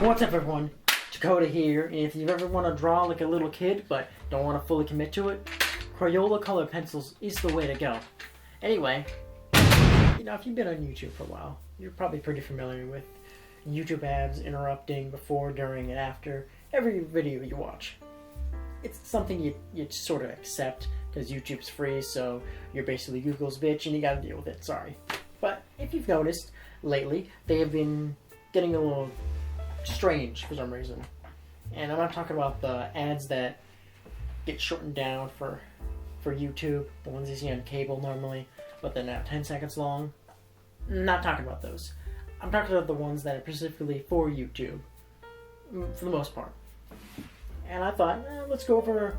What's up, everyone? Dakota here, and if you ever want to draw like a little kid but don't want to fully commit to it, Crayola colored pencils is the way to go. Anyway, if you've been on YouTube for a while, you're probably pretty familiar with YouTube ads interrupting before, during, and after every video you watch. It's something you sort of accept because YouTube's free, so you're basically Google's bitch and you gotta deal with it, sorry. But if you've noticed, lately, they have been getting a little strange for some reason. And I'm not talking about the ads that get shortened down for YouTube, the ones you see on cable normally, but they're now 10 seconds long. Not talking about those. I'm talking about the ones that are specifically for YouTube, for the most part. And I thought, let's go over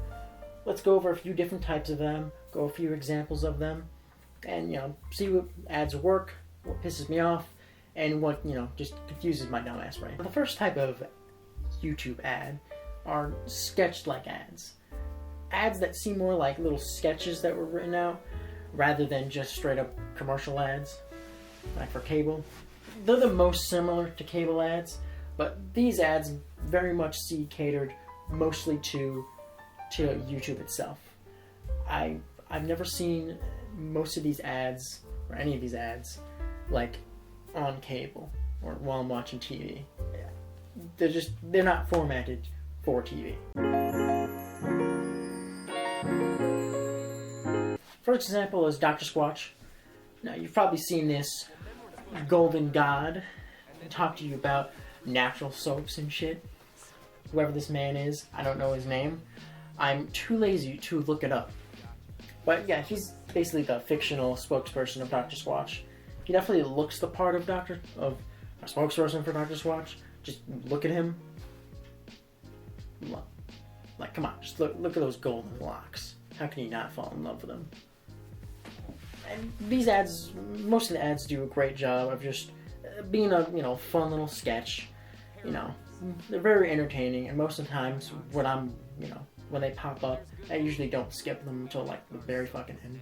a few different types of them, go a few examples of them, and see what ads work, what pisses me off, and what just confuses my dumbass brain. The first type of YouTube ad are sketch-like ads. Ads that seem more like little sketches that were written out rather than just straight-up commercial ads, like for cable. They're the most similar to cable ads, but these ads very much catered mostly to YouTube itself. I've never seen most of these ads, or any of these ads, like on cable or while I'm watching TV. They're not formatted for TV. First example is Dr. Squatch. Now you've probably seen this golden god talk to you about natural soaps and shit. Whoever this man is, I don't know his name. I'm too lazy to look it up. But yeah, he's basically the fictional spokesperson of Dr. Squatch. He definitely looks the part of a spokesperson for Dr. Squatch. Just look at him. Like, come on, just look at those golden locks. How can you not fall in love with them? And these ads, most of the ads do a great job of just being a fun little sketch. They're very entertaining, and most of the times when they pop up, I usually don't skip them until like the very fucking end.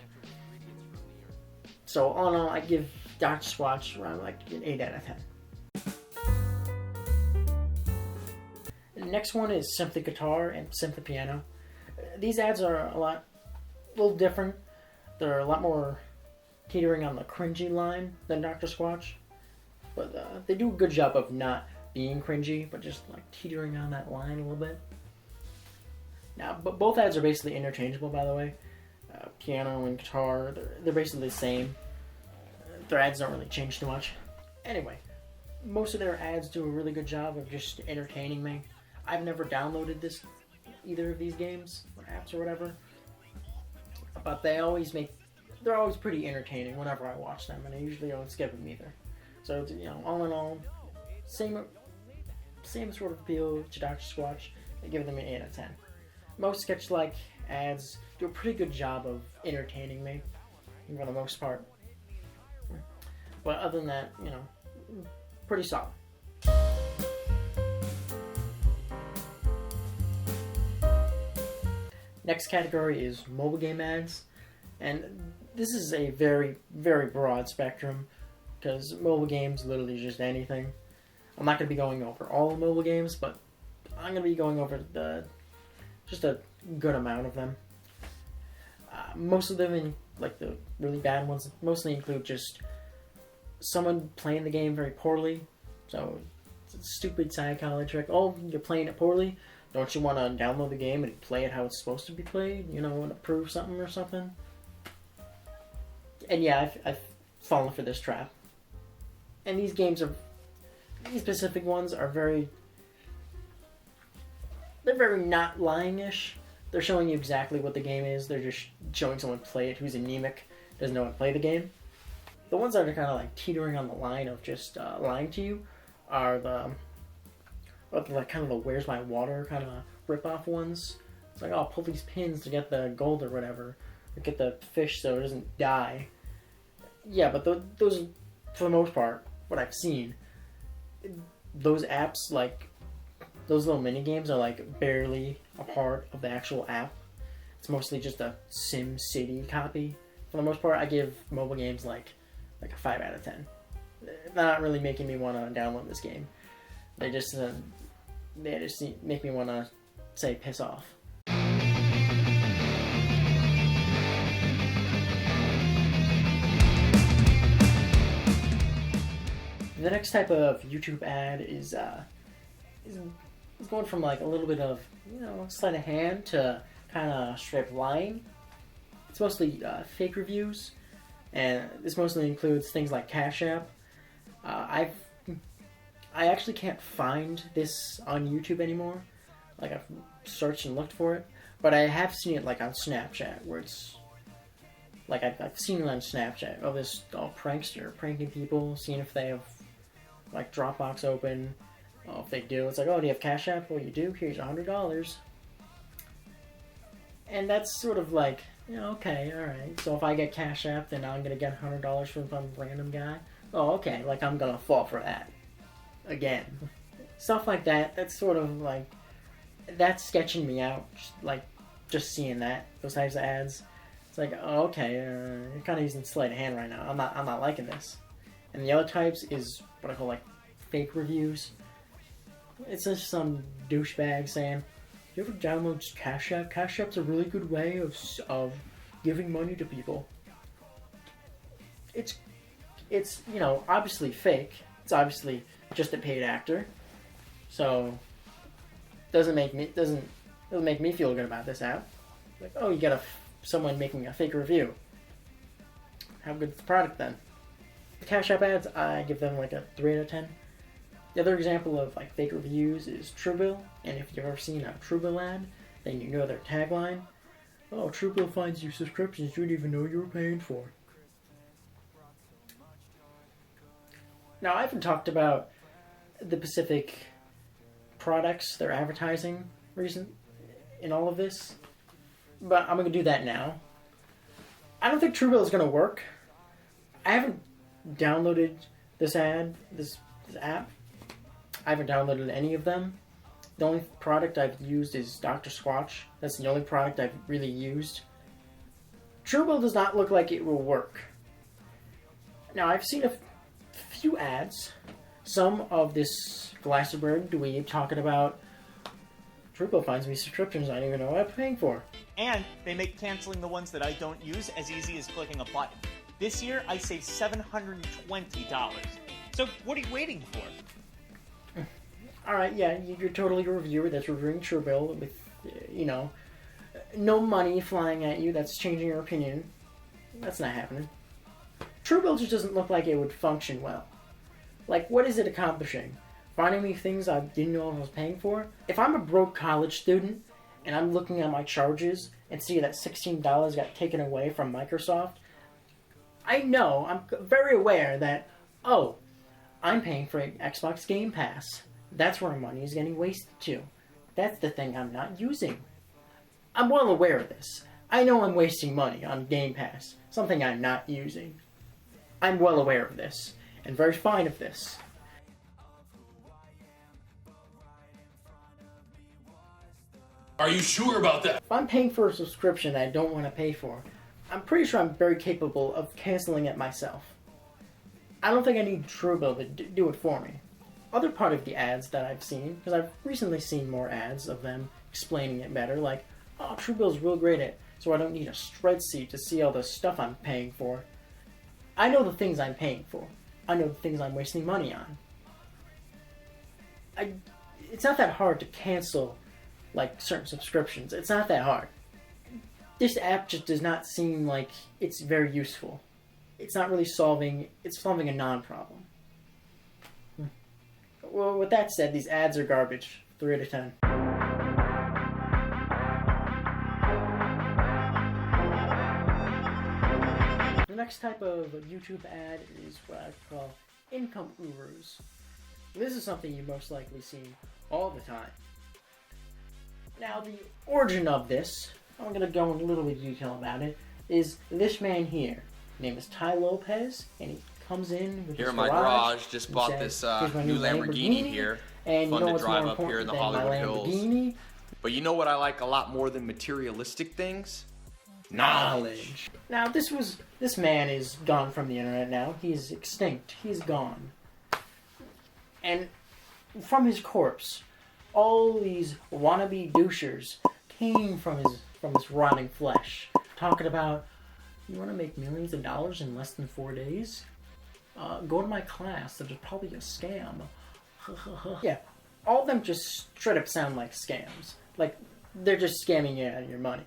So all in all, I give Dr. Squatch around like an 8 out of 10. The next one is Simply Guitar and Simply Piano. These ads are a little different. They're a lot more teetering on the cringy line than Dr. Squatch, but they do a good job of not being cringy, but just like teetering on that line a little bit. Now, but both ads are basically interchangeable, by the way. Piano and guitar, they're basically the same. Their ads don't really change too much. Anyway, most of their ads do a really good job of just entertaining me. I've never downloaded either of these games or apps or whatever, but they're always pretty entertaining whenever I watch them, and I usually don't skip them either. So all in all, same sort of appeal to Dr. Squatch. I give them an 8 out of 10. Most sketch-like ads do a pretty good job of entertaining me, for the most part. But other than that, pretty solid. Next category is mobile game ads, and this is a very, very broad spectrum because mobile games literally just anything. I'm not going to be going over all the mobile games, but I'm going to be going over just a good amount of them. Most of them, like the really bad ones, mostly include just someone playing the game very poorly. So it's a stupid psychology trick. Oh, you're playing it poorly? Don't you want to download the game and play it how it's supposed to be played? Want to prove something or something? And yeah, I've fallen for this trap. And these specific ones are very not lying-ish. They're showing you exactly what the game is. They're just showing someone play it who's anemic, doesn't know how to play the game. The ones that are kind of like teetering on the line of just lying to you are kind of the Where's My Water kind of rip-off ones. It's like, oh, pull these pins to get the gold or whatever, or get the fish so it doesn't die. Yeah, but those, for the most part, what I've seen, those apps, like, those little mini games are like barely a part of the actual app. It's mostly just a Sim City copy. For the most part, I give mobile games like a 5 out of 10. They're not really making me want to download this game. They just make me want to say piss off. The next type of YouTube ad is going from like a little bit of, you know, sleight of hand to kind of straight up lying. It's mostly fake reviews, and this mostly includes things like Cash App. I actually can't find this on YouTube anymore. Like, I've searched and looked for it, but I have seen it like on Snapchat, where it's like I've seen it on Snapchat of this prankster pranking people, seeing if they have like Dropbox open. Oh, if they do, it's like, oh, do you have Cash App? Well, you do. Here's $100. And that's sort of like, you know, okay, all right. So if I get Cash App, then I'm gonna get $100 from some random guy. Oh, okay. Like, I'm gonna fall for that again. Stuff like that. That's sort of like, that's sketching me out. Like, just seeing that, those types of ads. It's like, oh, okay, you're kind of using sleight of hand right now. I'm not liking this. And the other types is what I call like fake reviews. It's just some douchebag saying, "You ever download Cash App? Cash App's a really good way of giving money to people." It's you know, obviously fake. It's obviously just a paid actor. So doesn't make me feel good about this app. Like, oh, you got someone making a fake review. How good's the product then? The Cash App ads, I give them like a 3 out of 10. The other example of like fake reviews is Truebill, and if you've ever seen a Truebill ad, then you know their tagline. Oh, Truebill finds you subscriptions you didn't even know you were paying for. Now, I haven't talked about the specific products they're advertising in all of this, but I'm going to do that now. I don't think Truebill is going to work. I haven't downloaded this app. I haven't downloaded any of them. The only product I've used is Dr. Squatch. That's the only product I've really used. Truebill does not look like it will work. Now, I've seen a few ads. Some of this Glastonbury dweeb talking about Truebill finds me subscriptions I don't even know what I'm paying for. And they make canceling the ones that I don't use as easy as clicking a button. This year, I saved $720. So what are you waiting for? Alright, yeah, you're totally a reviewer that's reviewing Truebill with, you know, no money flying at you that's changing your opinion. That's not happening. Truebill just doesn't look like it would function well. Like, what is it accomplishing? Finding me things I didn't know I was paying for? If I'm a broke college student and I'm looking at my charges and see that $16 got taken away from Microsoft, I know, I'm very aware that, oh, I'm paying for Xbox Game Pass. That's where money is getting wasted to. That's the thing I'm not using. I'm well aware of this. I know I'm wasting money on Game Pass, something I'm not using. I'm well aware of this, and very fine of this. Are you sure about that? If I'm paying for a subscription that I don't want to pay for, I'm pretty sure I'm very capable of canceling it myself. I don't think I need Truebill to do it for me. Other part of the ads that I've seen, because I've recently seen more ads of them explaining it better, like, oh, Truebill's real great at it, so I don't need a spreadsheet to see all the stuff I'm paying for. I know the things I'm paying for. I know the things I'm wasting money on. It's not that hard to cancel, like, certain subscriptions. It's not that hard. This app just does not seem like it's very useful. It's not really solving a non-problem. Well, with that said, these ads are garbage. 3 out of 10. The next type of YouTube ad is what I call income gurus. This is something you most likely see all the time. Now, the origin of this, I'm going to go in a little bit of detail about it, is this man here. His name is Ty Lopez, and he comes in with here his in my garage. Just bought says, this new Lamborghini here. And Fun you know to what's drive more up here in the important than Hollywood my Hills. Lamborghini? But you know what I like a lot more than materialistic things? Knowledge. Now, this man is gone from the internet now. He's extinct. He's gone. And from his corpse. All these wannabe douchers came from his rotting flesh, talking about, you want to make millions of dollars in less than 4 days? Go to my class. There's probably a scam. Yeah, all of them just straight up sound like scams. Like, they're just scamming you out of your money.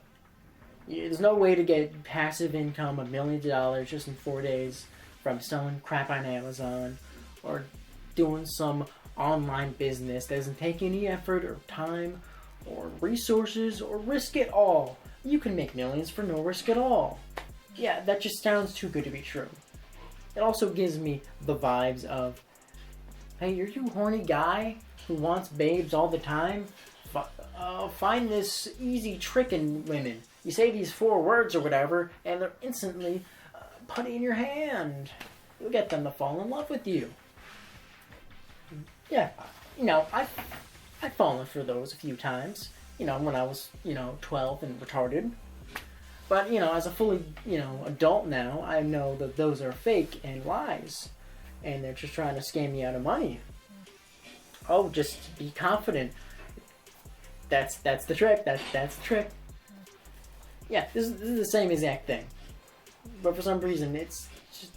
There's no way to get passive income of millions of dollars just in 4 days from selling crap on Amazon or doing some online business that doesn't take any effort or time or resources or risk at all. You can make millions for no risk at all. Yeah, that just sounds too good to be true. It also gives me the vibes of, hey, you're you horny guy who wants babes all the time? Find this easy trick in women. You say these 4 words or whatever, and they're instantly putty in your hand. You'll get them to fall in love with you. Yeah, I've fallen for those a few times. When I was, 12 and retarded. But, as a fully, adult now, I know that those are fake and lies. And they're just trying to scam me out of money. Oh, just be confident. That's the trick. That's the trick. Yeah, this is the same exact thing. But for some reason, it's just...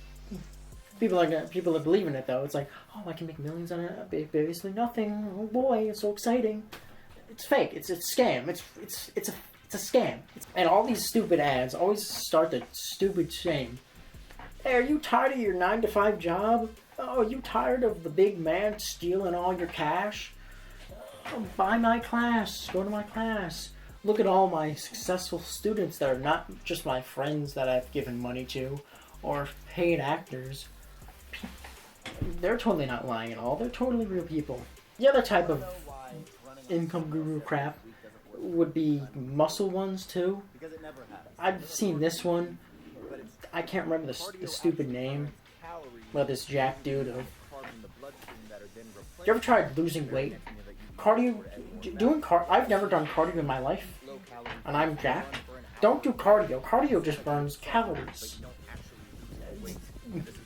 People are believing it, though. It's like, oh, I can make millions on it. Basically nothing. Oh, boy, it's so exciting. It's fake. It's a scam. It's a scam. And all these stupid ads always start the stupid saying, hey, are you tired of your 9-to-5 job? Oh, are you tired of the big man stealing all your cash? Oh, buy my class. Go to my class. Look at all my successful students that are not just my friends that I've given money to or paid actors. They're totally not lying at all. They're totally real people. The other type of income guru crap would be muscle ones too. I've seen this one. I can't remember the stupid name. Well, this jack dude. You ever tried losing weight? I've never done cardio in my life, and I'm jacked. Don't do cardio. Cardio just burns calories.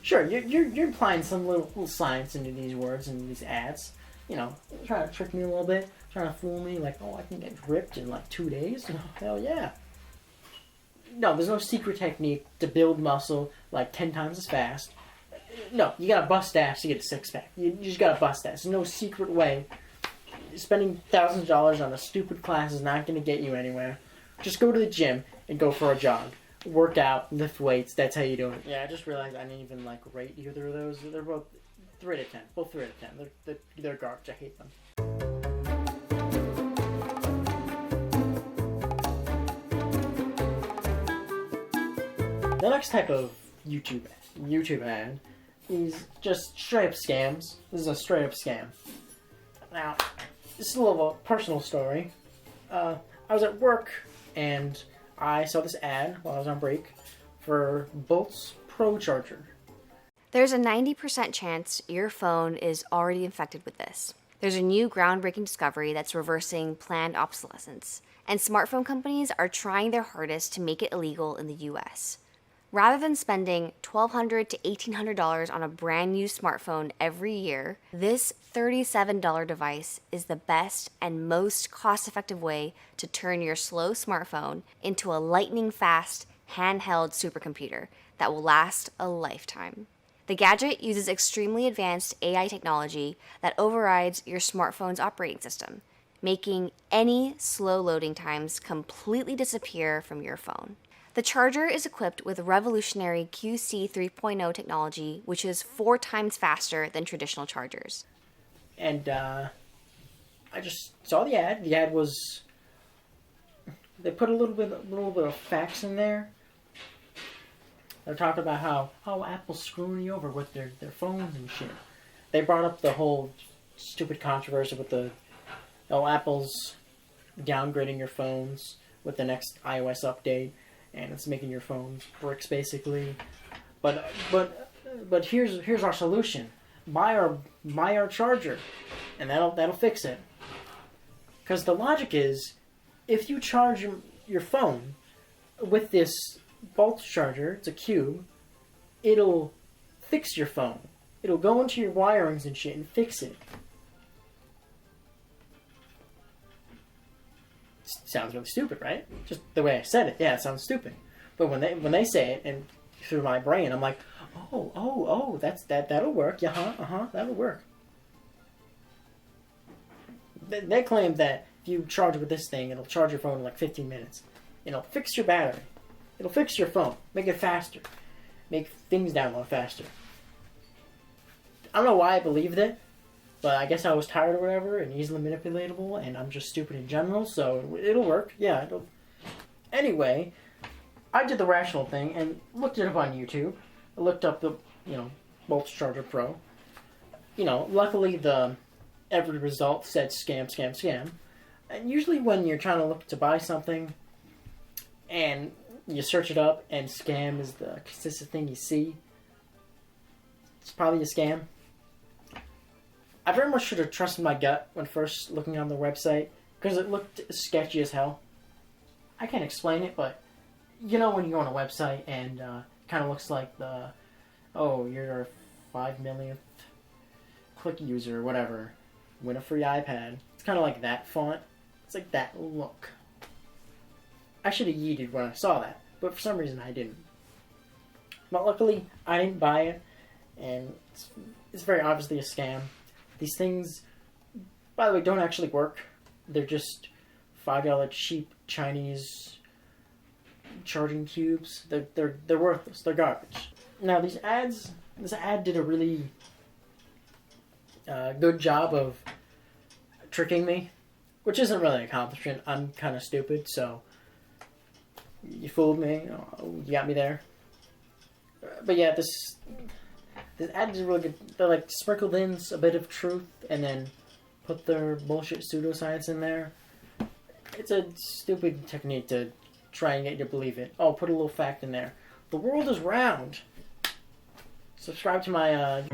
Sure, you're applying some little science into these words and these ads. Trying to trick me a little bit, trying to fool me, like, oh, I can get ripped in like 2 days? Hell yeah. No, there's no secret technique to build muscle like 10 times as fast. No, you gotta bust ass to get a six-pack. You just gotta bust ass. There's no secret way. Spending thousands of dollars on a stupid class is not gonna get you anywhere. Just go to the gym and go for a jog. Work out, lift weights, that's how you do it. Yeah, I just realized I didn't even rate either of those. They're both 3 out of 10. Both 3 out of 10. They're garbage. I hate them. The next type of YouTube ad is just straight up scams. This is a straight up scam. Now, this is a little personal story. I was at work and I saw this ad while I was on break for Bolt's Pro Charger. There's a 90% chance your phone is already infected with this. There's a new groundbreaking discovery that's reversing planned obsolescence, and smartphone companies are trying their hardest to make it illegal in the US. Rather than spending $1,200 to $1,800 on a brand new smartphone every year, this $37 device is the best and most cost-effective way to turn your slow smartphone into a lightning-fast, handheld supercomputer that will last a lifetime. The gadget uses extremely advanced AI technology that overrides your smartphone's operating system, making any slow loading times completely disappear from your phone. The charger is equipped with revolutionary QC 3.0 technology, which is 4 times faster than traditional chargers. And I just saw the ad. The ad was... They put a little bit of facts in there. They're talking about how Apple's screwing you over with their phones and shit. They brought up the whole stupid controversy with Apple's downgrading your phones with the next iOS update, and it's making your phones bricks basically. But here's our solution: buy our charger, and that'll fix it. Because the logic is, if you charge your phone with this Bolt charger, it's a cube, it'll fix your phone. It'll go into your wirings and shit and fix it. Sounds really stupid, right? Just the way I said it, yeah, it sounds stupid. But when they say it and through my brain, I'm like, oh, that'll work. Yeah, that'll work. They claim that if you charge with this thing, it'll charge your phone in like 15 minutes. It'll fix your battery. It'll fix your phone. Make it faster. Make things download faster. I don't know why I believed it, but I guess I was tired or whatever and easily manipulatable, and I'm just stupid in general, so it'll work. Yeah, it'll... Anyway, I did the rational thing and looked it up on YouTube. I looked up the, Volts Charger Pro. Luckily every result said scam, scam, scam. And usually when you're trying to look to buy something and you search it up and scam is the consistent thing you see, it's probably a scam. I very much should have trusted my gut when first looking on the website because it looked sketchy as hell. I can't explain it, but when you go on a website and kind of looks like you're a 5 millionth click user or whatever, win a free iPad. It's kind of like that font. It's like that look. I should have yeeted when I saw that, but for some reason I didn't. But luckily, I didn't buy it, and it's very obviously a scam. These things, by the way, don't actually work. They're just $5 cheap Chinese charging cubes. They're worthless. They're garbage. Now this ad did a really good job of tricking me, which isn't really an accomplishment. I'm kind of stupid, so you fooled me. You got me there. But yeah, this ad is really good. They like sprinkled in a bit of truth and then put their bullshit pseudoscience in there. It's a stupid technique to try and get you to believe it. Oh, put a little fact in there. The world is round. Subscribe to my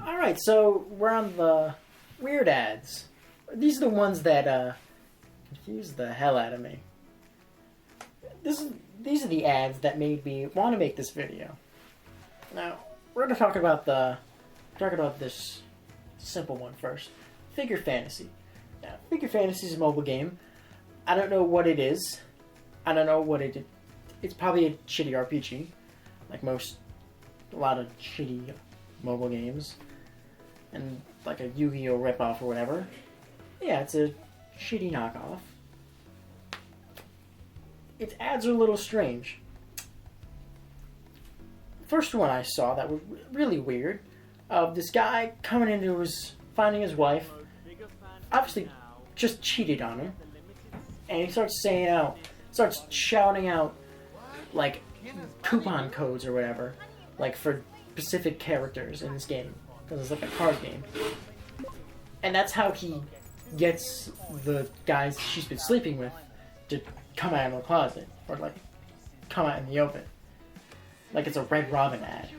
Alright, so we're on the weird ads. These are the ones that confuse the hell out of me. These are the ads that made me want to make this video. Now, we're going to talk about this simple one first. Figure Fantasy. Now, Figure Fantasy is a mobile game. I don't know what it is. I don't know what it's probably a shitty RPG, like a lot of shitty mobile games, and like a Yu-Gi-Oh ripoff or whatever. Yeah, it's a shitty knockoff. Its ads are a little strange. First one I saw that was really weird, of this guy finding his wife, obviously just cheated on him, and he starts shouting out like coupon codes or whatever, like for specific characters in this game, because it's like a card game. And that's how he gets the guys she's been sleeping with to come out of the closet, or like come out in the open. Like it's a Red Robin ad.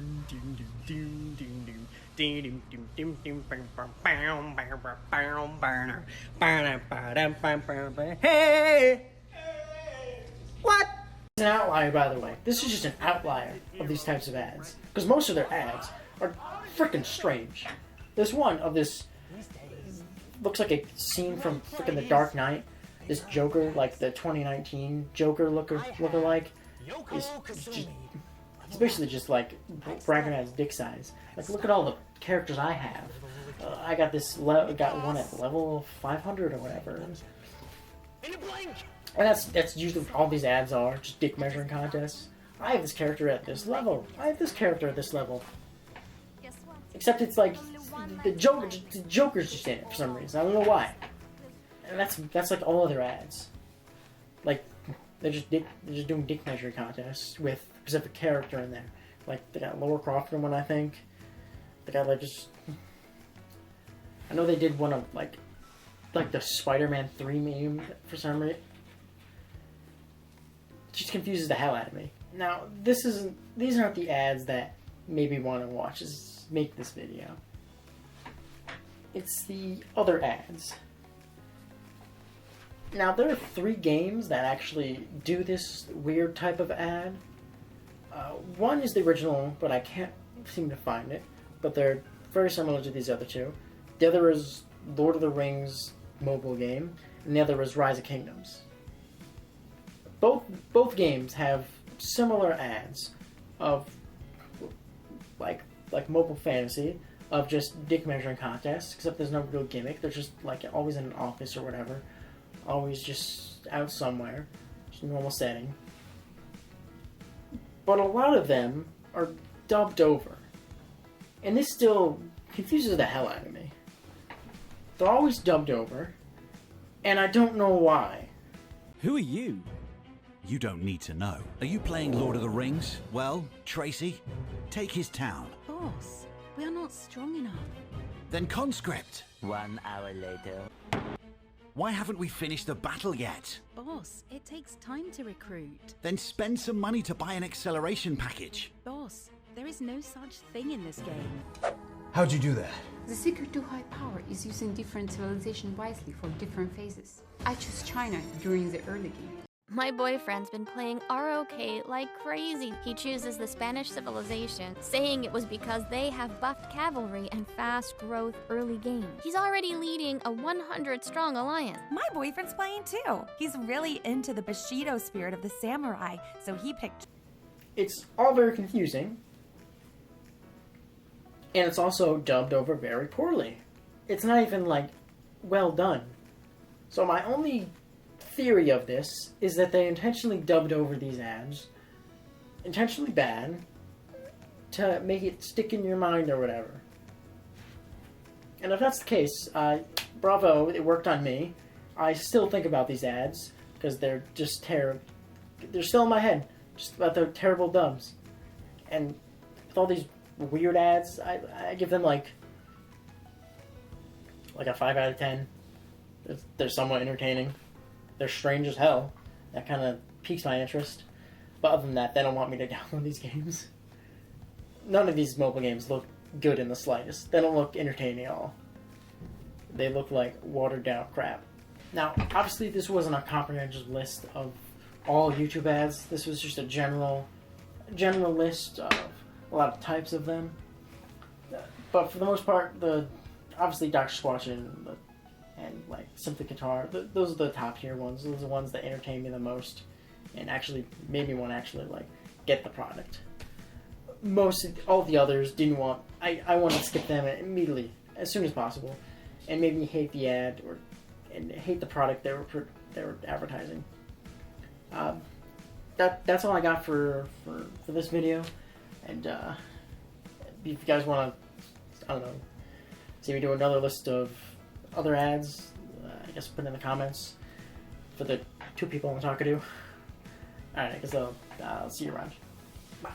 Hey! What? It's an outlier, by the way. This is just an outlier of these types of ads. Because most of their ads are freaking strange. There's one of this, looks like a scene from freaking The Dark Knight. This Joker, like the 2019 Joker lookalike, it's basically just like bragging at his dick size. Like, look at all the characters I have. I got got one at level 500 or whatever. And that's usually what all these ads are, just dick measuring contests. I have this character at this level. I have this character at this level. Except it's like the Joker's just in it for some reason. I don't know why. And that's like all other ads. Like they're just doing dick measuring contests with a specific character in there. Like they got Lara Croft in one, I think. They got like just. I know they did one of like the Spider-Man 3 meme for some reason. It just confuses the hell out of me. Now these aren't the ads that made me want to watch make this video. It's the other ads. Now, there are 3 games that actually do this weird type of ad. One is the original, but I can't seem to find it. But there are very similar to these other two. The other is Lord of the Rings mobile game, and the other is Rise of Kingdoms. Both games have similar ads of like mobile fantasy, of just dick measuring contests, except there's no real gimmick. They're just like always in an office or whatever, always just out somewhere, just a normal setting. But a lot of them are dubbed over, and this still confuses the hell out of me. They're always dubbed over, and I don't know why. Who are you? You don't need to know. Are you playing Lord of the Rings? Well, Tracy, take his town. Boss, we are not strong enough. Then conscript. 1 hour later. Why haven't we finished the battle yet? Boss, it takes time to recruit. Then spend some money to buy an acceleration package. Boss, there is no such thing in this game. How'd you do that? The secret to high power is using different civilization wisely for different phases. I chose China during the early game. My boyfriend's been playing ROK like crazy. He chooses the Spanish civilization, saying it was because they have buffed cavalry and fast growth early game. He's already leading a 100-strong alliance. My boyfriend's playing too. He's really into the Bushido spirit of the samurai, so he picked... It's all very confusing, and it's also dubbed over very poorly. It's not even, like, well done. So my only theory of this is that they intentionally dubbed over these ads, intentionally bad, to make it stick in your mind or whatever. And if that's the case, bravo, it worked on me. I still think about these ads, because they're just terrible. They're still in my head, just about the terrible dubs. And with all these weird ads, I give them like a 5 out of 10. They're somewhat entertaining. They're strange as hell. That kind of piques my interest. But other than that, they don't want me to download these games. None of these mobile games look good in the slightest. They don't look entertaining at all. They look like watered down crap. Now, obviously this wasn't a comprehensive list of all YouTube ads. This was just a general list of a lot of types of them. But for the most part, obviously Dr. Squatch and like Simply Guitar, those are the top tier ones. Those are the ones that entertain me the most and actually made me want to actually like get the product. All the others didn't want. I wanted to skip them immediately as soon as possible, and made me hate the ad and hate the product they were advertising. That's all I got for this video, and if you guys want to, I don't know, see me do another list of other ads, I guess put in the comments for the 2 people I'm talking to. Alright, I guess I'll see you around. Bye.